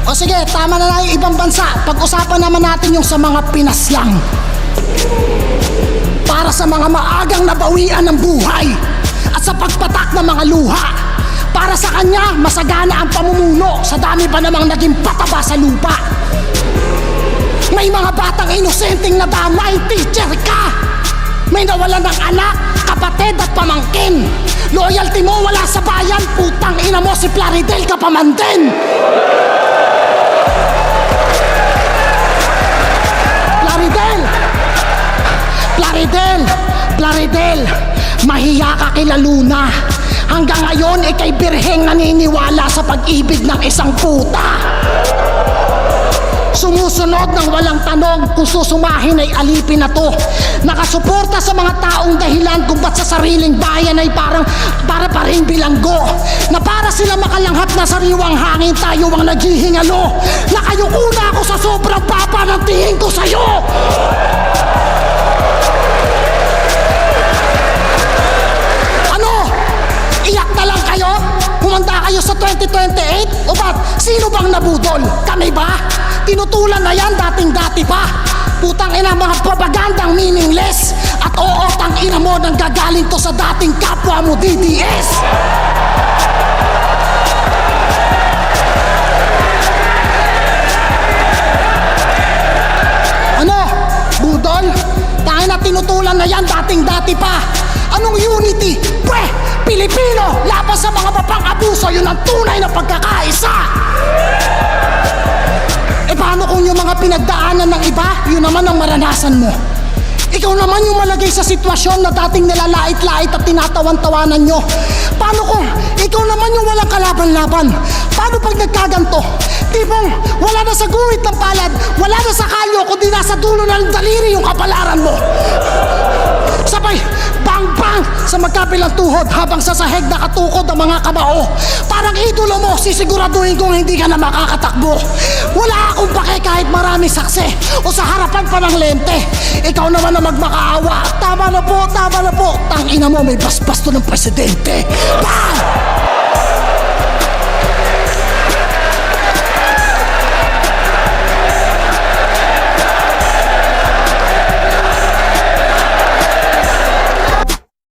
O sige, tama na lang yung ibang bansa. Pag-usapan naman natin yung sa mga Pinas lang. Para sa mga maagang nabawian ng buhay at sa pagpatak ng mga luha. Para sa kanya, masagana ang pamumuno sa dami pa namang naging pataba sa lupa. May mga batang inosenteng nadamay, teacher ka. May nawalan ng anak, kapatid at pamangkin. Loyalty mo wala sa bayan, putang ina mo si Plaridel ka pa man din. Plaridel, mahiya ka kila Luna. Hanggang ngayon, ikay birheng naniniwala sa pag-ibig ng isang puta. Sumusunod ng walang tanong kung susumahin ay alipin na to. Nakasuporta sa mga taong dahilan kung ba't sa sariling bayan ay para pa rin bilanggo. Na para sila makalanghat na sariwang hangin, tayo ang naghihingalo. Nakayukuna ako sa sobrang papa ng tingin ko sa'yo. Iyak na lang kayo? Humanda kayo sa 2028? O ba't? Sino bang nabudol? Kami ba? Tinutulan na yan dating-dati pa. Putang ina mga propagandang meaningless. At oo, tang ina mo nang gagaling to sa dating kapwa mo DDS. Ano? Budol? Tangin na tinutulan na yan dating-dati pa. Anong unity? Pweh! Pilipino, laban sa mga mapang-abuso, yun ang tunay na pagkakaisa. E paano kung yung mga pinagdaanan ng iba, yun naman ang maranasan mo? Ikaw naman yung malagay sa sitwasyon na dating nilalait-lait at tinatawan-tawanan nyo. Paano kung ikaw naman yung walang kalaban-laban? Paano pag nagkaganto? Tipong wala na sa guhit ng palad, wala na sa kalyo, kundi nasa dulo ng daliri yung kapalaran mo. Sabay, bang-bang sa magkabilang tuhod habang sa sahig nakatukod ang mga kamao. Parang idolo mo, sisiguraduhin kong hindi ka na makakatakbo. Wala akong pake kahit marami saksi o sa harapan pa ng lente. Ikaw naman na magmakaawa. Tama na po, tama na po. Tangina mo, may basbas to ng presidente. Bang!